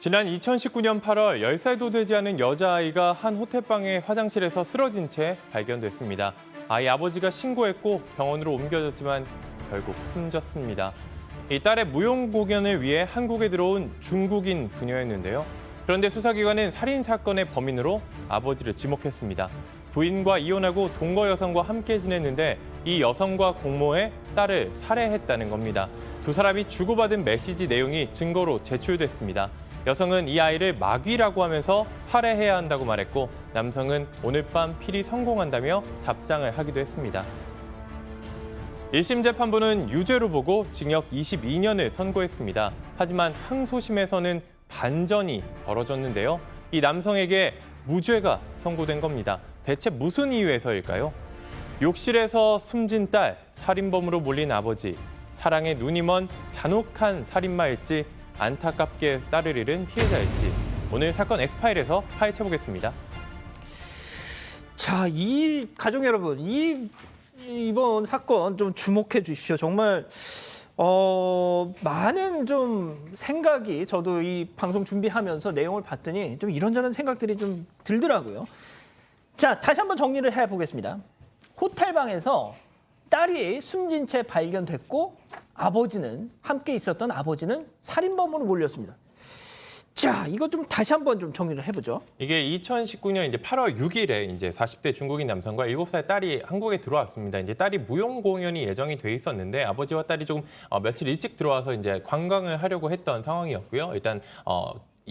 지난 2019년 8월 10살도 되지 않은 여자아이가 한 호텔방의 화장실에서 쓰러진 채 발견됐습니다. 아이 아버지가 신고했고 병원으로 옮겨졌지만 결국 숨졌습니다. 이 딸의 무용 공연을 위해 한국에 들어온 중국인 부녀였는데요. 그런데 수사기관은 살인 사건의 범인으로 아버지를 지목했습니다. 부인과 이혼하고 동거 여성과 함께 지냈는데 이 여성과 공모해 딸을 살해했다는 겁니다. 두 사람이 주고받은 메시지 내용이 증거로 제출됐습니다. 여성은 이 아이를 마귀라고 하면서 살해해야 한다고 말했고 남성은 오늘 밤 필히 성공한다며 답장을 하기도 했습니다. 1심 재판부는 유죄로 보고 징역 22년을 선고했습니다. 하지만 항소심에서는 반전이 벌어졌는데요. 이 남성에게 무죄가 선고된 겁니다. 대체 무슨 이유에서일까요? 욕실에서 숨진 딸, 살인범으로 몰린 아버지, 사랑에 눈이 먼 잔혹한 살인마일지 안타깝게 딸을 잃은 피해자일지 오늘 사건 엑스파일에서 파헤쳐보겠습니다. 자, 이 가족 여러분, 이번 사건 좀 주목해 주십시오. 정말 많은 좀 생각이 저도 이 방송 준비하면서 내용을 봤더니 좀 이런저런 생각들이 좀 들더라고요. 자, 다시 한번 정리를 해보겠습니다. 호텔방에서 딸이 숨진 채 발견됐고 함께 있었던 아버지는 살인범으로 몰렸습니다. 자, 이거 좀 다시 한번 좀 정리를 해보죠. 이게 2019년 이제 8월 6일에 이제 40대 중국인 남성과 7살 딸이 한국에 들어왔습니다. 이제 딸이 무용 공연이 예정이 돼 있었는데 아버지와 딸이 조금 며칠 일찍 들어와서 이제 관광을 하려고 했던 상황이었고요. 일단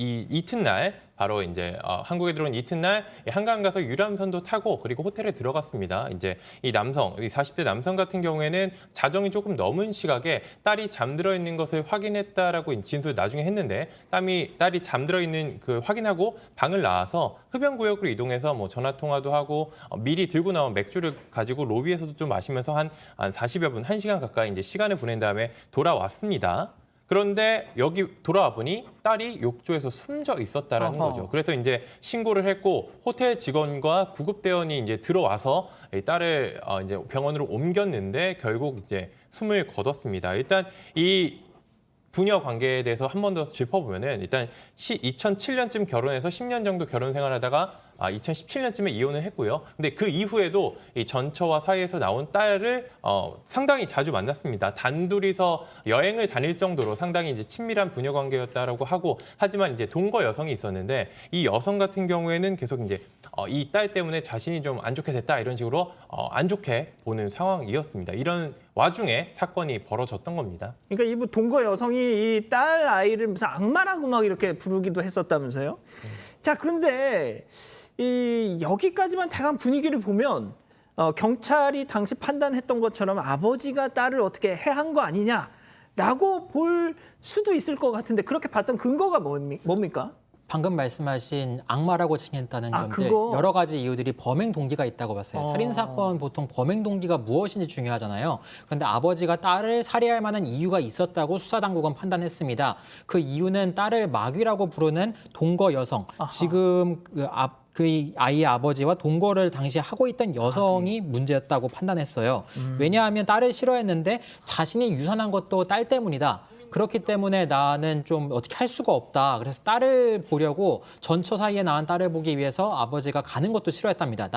이 이튿날 바로 이제 한국에 들어온 이튿날 한강 가서 유람선도 타고 그리고 호텔에 들어갔습니다. 이제 이 남성, 이 40대 남성 같은 경우에는 자정이 조금 넘은 시각에 딸이 잠들어 있는 것을 확인했다라고 진술을 나중에 했는데 딸이 잠들어 있는 그 확인하고 방을 나와서 흡연구역으로 이동해서 뭐 전화 통화도 하고 미리 들고 나온 맥주를 가지고 로비에서도 좀 마시면서 한 40여 분, 1시간 가까이 이제 시간을 보낸 다음에 돌아왔습니다. 그런데 여기 돌아와 보니 딸이 욕조에서 숨져 있었다라는 거죠. 그래서 이제 신고를 했고 호텔 직원과 구급대원이 이제 들어와서 이 딸을 이제 병원으로 옮겼는데 결국 이제 숨을 거뒀습니다. 일단 이 부녀 관계에 대해서 한 번 더 짚어보면은 일단 2007년쯤 결혼해서 10년 정도 결혼 생활하다가 2017년쯤에 이혼을 했고요. 근데 그 이후에도 이 전처와 사이에서 나온 딸을 상당히 자주 만났습니다. 단둘이서 여행을 다닐 정도로 상당히 이제 친밀한 부녀 관계였다라고 하고 하지만 이제 동거 여성이 있었는데 이 여성 같은 경우에는 계속 이제 이 딸 때문에 자신이 좀 안 좋게 됐다 이런 식으로 안 좋게 보는 상황이었습니다. 이런 와중에 사건이 벌어졌던 겁니다. 그러니까 이 동거 여성이 이 딸 아이를 무슨 악마라고 막 이렇게 부르기도 했었다면서요? 자, 그런데 여기까지만 대강 분위기를 보면 경찰이 당시 판단했던 것처럼 아버지가 딸을 어떻게 해한 거 아니냐라고 볼 수도 있을 것 같은데 그렇게 봤던 근거가 뭡니까? 방금 말씀하신 악마라고 칭했다는 점들 그거? 여러 가지 이유들이 범행 동기가 있다고 봤어요. 살인 사건 보통 범행 동기가 무엇인지 중요하잖아요. 그런데 아버지가 딸을 살해할 만한 이유가 있었다고 수사당국은 판단했습니다. 그 이유는 딸을 마귀라고 부르는 동거 여성, 지금 그 아이의 아버지와 동거를 당시 하고 있던 여성이 문제였다고 판단했어요. 왜냐하면 딸을 싫어했는데 자신이 유산한 것도 딸 때문이다. 그렇기 때문에 나는 좀 어떻게 할 수가 없다. 그래서 딸을 보려고 전처 사이에 낳은 딸을 보기 위해서 아버지가 가는 것도 싫어했답니다.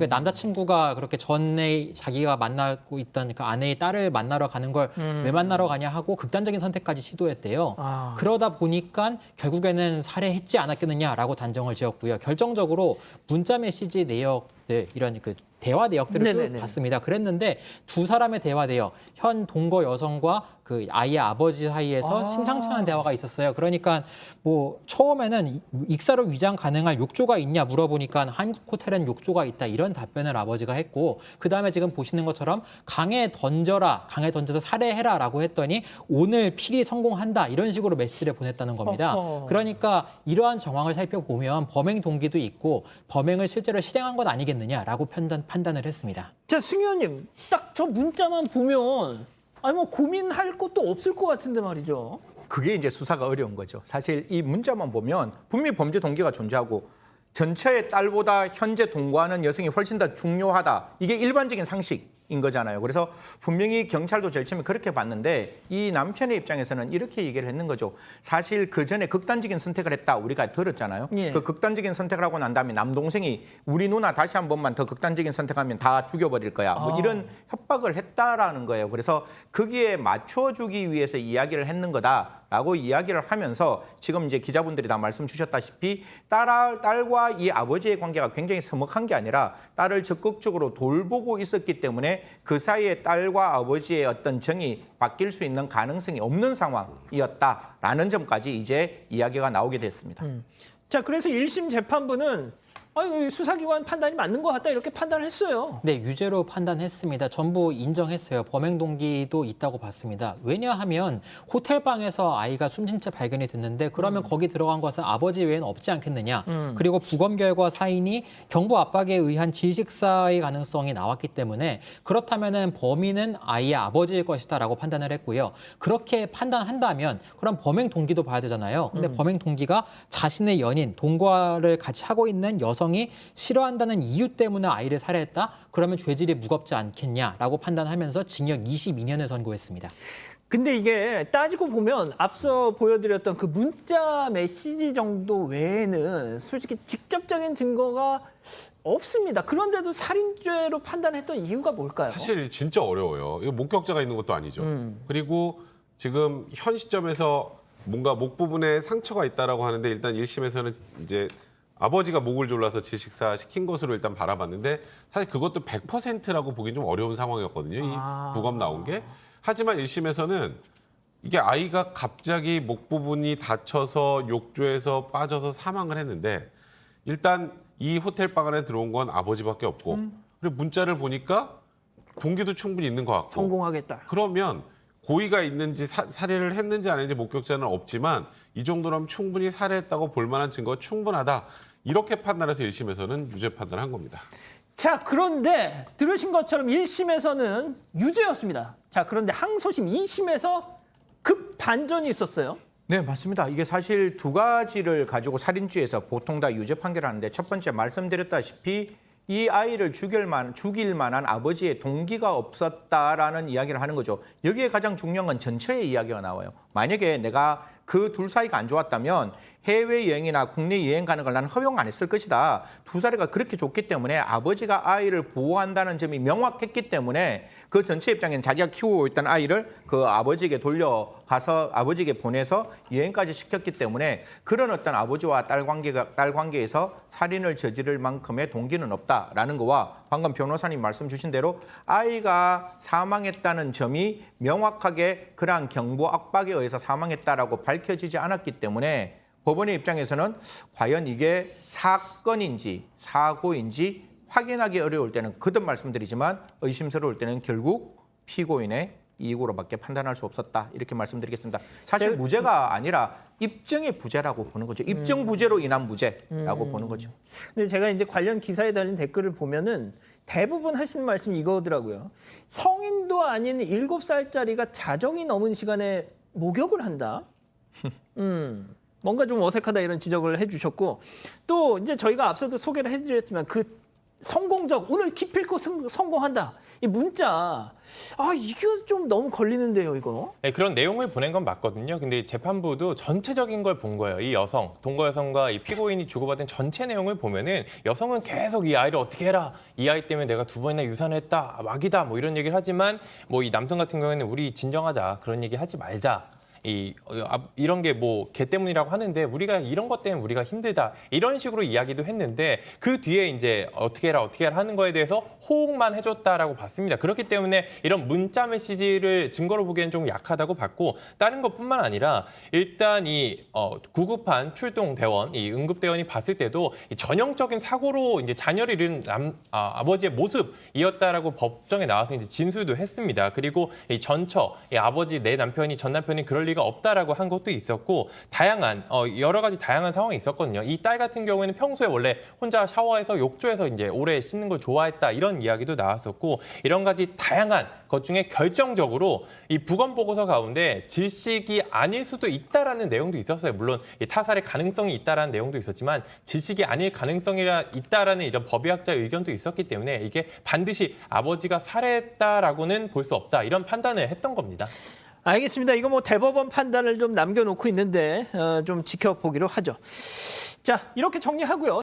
남자친구가 그렇게 전에 자기가 만나고 있던 그 아내의 딸을 만나러 가는 걸 왜 만나러 가냐 하고 극단적인 선택까지 시도했대요. 그러다 보니까 결국에는 살해했지 않았겠느냐라고 단정을 지었고요. 결정적으로 문자 메시지 내역들 이런 그 대화 내역들을 봤습니다. 그랬는데 두 사람의 대화 내역, 현 동거 여성과 그 아이의 아버지 사이에서 심상치 않은 대화가 있었어요. 그러니까 뭐 처음에는 익사로 위장 가능할 욕조가 있냐 물어보니까 한국 호텔엔 욕조가 있다 이런 답변을 아버지가 했고 그다음에 지금 보시는 것처럼 강에 던져서 살해해라라고 했더니 오늘 필히 성공한다 이런 식으로 메시지를 보냈다는 겁니다. 그러니까 이러한 정황을 살펴보면 범행 동기도 있고 범행을 실제로 실행한 건 아니겠느냐라고 판단을 했습니다. 자, 승 의원님, 딱 저 문자만 보면 뭐 고민할 것도 없을 것 같은데 말이죠. 그게 이제 수사가 어려운 거죠. 사실 이 문자만 보면 분명히 범죄 동기가 존재하고 전처의 딸보다 현재 동거하는 여성이 훨씬 더 중요하다. 이게 일반적인 상식. 인 거잖아요. 그래서 분명히 경찰도 제일 처음에 그렇게 봤는데 이 남편의 입장에서는 이렇게 얘기를 했는 거죠. 사실 그 전에 극단적인 선택을 했다 우리가 들었잖아요. 예. 그 극단적인 선택을 하고 난 다음에 남동생이 우리 누나 다시 한 번만 더 극단적인 선택하면 다 죽여버릴 거야. 뭐 이런 협박을 했다라는 거예요. 그래서 거기에 맞춰주기 위해서 이야기를 했는 거다라고 이야기를 하면서 지금 이제 기자분들이 다 말씀 주셨다시피 딸과 이 아버지의 관계가 굉장히 서먹한 게 아니라 딸을 적극적으로 돌보고 있었기 때문에 그 사이에 딸과 아버지의 어떤 정이 바뀔 수 있는 가능성이 없는 상황이었다라는 점까지 이제 이야기가 나오게 됐습니다. 자, 그래서 1심 재판부는 수사기관 판단이 맞는 것 같다 이렇게 판단을 했어요. 네, 유죄로 판단했습니다. 전부 인정했어요. 범행 동기도 있다고 봤습니다. 왜냐하면 호텔방에서 아이가 숨진 채 발견이 됐는데 그러면 거기 들어간 것은 아버지 외에는 없지 않겠느냐. 그리고 부검 결과 사인이 경부 압박에 의한 질식사의 가능성이 나왔기 때문에 그렇다면 범인은 아이의 아버지일 것이다라고 판단을 했고요. 그렇게 판단한다면 그럼 범행 동기도 봐야 되잖아요. 근데 범행 동기가 자신의 연인, 동거를 같이 하고 있는 여성이 싫어한다는 이유 때문에 아이를 살해했다? 그러면 죄질이 무겁지 않겠냐라고 판단하면서 징역 22년을 선고했습니다. 근데 이게 따지고 보면 앞서 보여드렸던 그 문자 메시지 정도 외에는 솔직히 직접적인 증거가 없습니다. 그런데도 살인죄로 판단했던 이유가 뭘까요? 사실 진짜 어려워요. 이거 목격자가 있는 것도 아니죠. 그리고 지금 현 시점에서 뭔가 목 부분에 상처가 있다라고 하는데 일단 1심에서는 이제 아버지가 목을 졸라서 질식사 시킨 것으로 일단 바라봤는데 사실 그것도 100%라고 보기 좀 어려운 상황이었거든요. 이 부검 나온 게. 하지만 1심에서는 이게 아이가 갑자기 목 부분이 다쳐서 욕조에서 빠져서 사망을 했는데 일단 이 호텔방 안에 들어온 건 아버지밖에 없고 그리고 문자를 보니까 동기도 충분히 있는 것 같고 성공하겠다. 그러면 고의가 있는지 살해를 했는지 안 했는지 목격자는 없지만 이 정도라면 충분히 살해했다고 볼 만한 증거가 충분하다. 이렇게 판단해서 1심에서는 유죄 판단을 한 겁니다. 자, 그런데 들으신 것처럼 1심에서는 유죄였습니다. 자, 그런데 항소심 2심에서 급 반전이 있었어요. 네, 맞습니다. 이게 사실 두 가지를 가지고 살인죄에서 보통 다 유죄 판결하는데 첫 번째 말씀드렸다시피 이 아이를 죽일 만한 아버지의 동기가 없었다라는 이야기를 하는 거죠. 여기에 가장 중요한 건 전처의 이야기가 나와요. 만약에 내가 그 둘 사이가 안 좋았다면 해외여행이나 국내 여행 가는 걸 나는 허용 안 했을 것이다. 두 사례가 그렇게 좋기 때문에 아버지가 아이를 보호한다는 점이 명확했기 때문에 그 전체 입장에는 자기가 키우고 있던 아이를 그 아버지에게 돌려가서 아버지에게 보내서 여행까지 시켰기 때문에 그런 어떤 아버지와 딸 관계에서 살인을 저지를 만큼의 동기는 없다라는 거와 방금 변호사님 말씀 주신 대로 아이가 사망했다는 점이 명확하게 그러한 경부 압박에 의해서 사망했다라고 밝혀지지 않았기 때문에 법원의 입장에서는 과연 이게 사건인지 사고인지 확인하기 어려울 때는 거듭 말씀드리지만 의심스러울 때는 결국 피고인의 이익으로밖에 판단할 수 없었다. 이렇게 말씀드리겠습니다. 사실 무죄가 아니라 입증의 부재라고 보는 거죠. 입증 부재로 인한 무죄라고 보는 거죠. 근데 제가 이제 관련 기사에 달린 댓글을 보면은 대부분 하시는 말씀이 이거더라고요. 성인도 아닌 7살짜리가 자정이 넘은 시간에 목욕을 한다. 뭔가 좀 어색하다 이런 지적을 해주셨고 또 이제 저희가 앞서도 소개를 해드렸지만 그 성공적 오늘 기필코 성공한다 이 문자 이게 좀 너무 걸리는데요 이거. 네, 그런 내용을 보낸 건 맞거든요. 근데 재판부도 전체적인 걸 본 거예요. 이 여성, 동거 여성과 이 피고인이 주고받은 전체 내용을 보면은 여성은 계속 이 아이를 어떻게 해라. 이 아이 때문에 내가 2번이나 유산을 했다. 막이다. 뭐 이런 얘기를 하지만 뭐 이 남성 같은 경우에는 우리 진정하자. 그런 얘기 하지 말자. 이런 게 뭐 걔 때문이라고 하는데 우리가 이런 것 때문에 우리가 힘들다 이런 식으로 이야기도 했는데 그 뒤에 이제 어떻게 해라 하는 거에 대해서 호응만 해줬다라고 봤습니다. 그렇기 때문에 이런 문자 메시지를 증거로 보기에는 좀 약하다고 봤고 다른 것뿐만 아니라 일단 이 구급한 출동 대원 이 응급 대원이 봤을 때도 이 전형적인 사고로 이제 자녀를 잃은 아버지의 모습이었다라고 법정에 나와서 이제 진술도 했습니다. 그리고 이 전처 이 아버지 내 남편이 전 남편이 그럴 리가 없다라고 한 것도 있었고 다양한 여러 가지 다양한 상황이 있었거든요. 이 딸 같은 경우에는 평소에 원래 혼자 샤워해서 욕조에서 이제 오래 씻는 걸 좋아했다 이런 이야기도 나왔었고 이런 가지 다양한 것 중에 결정적으로 이 부검 보고서 가운데 질식이 아닐 수도 있다라는 내용도 있었어요. 물론 이 타살의 가능성이 있다라는 내용도 있었지만 질식이 아닐 가능성이 있다라는 이런 법의학자의 의견도 있었기 때문에 이게 반드시 아버지가 살해했다라고는 볼 수 없다 이런 판단을 했던 겁니다. 알겠습니다. 이거 뭐 대법원 판단을 좀 남겨놓고 있는데 좀 지켜보기로 하죠. 자, 이렇게 정리하고요.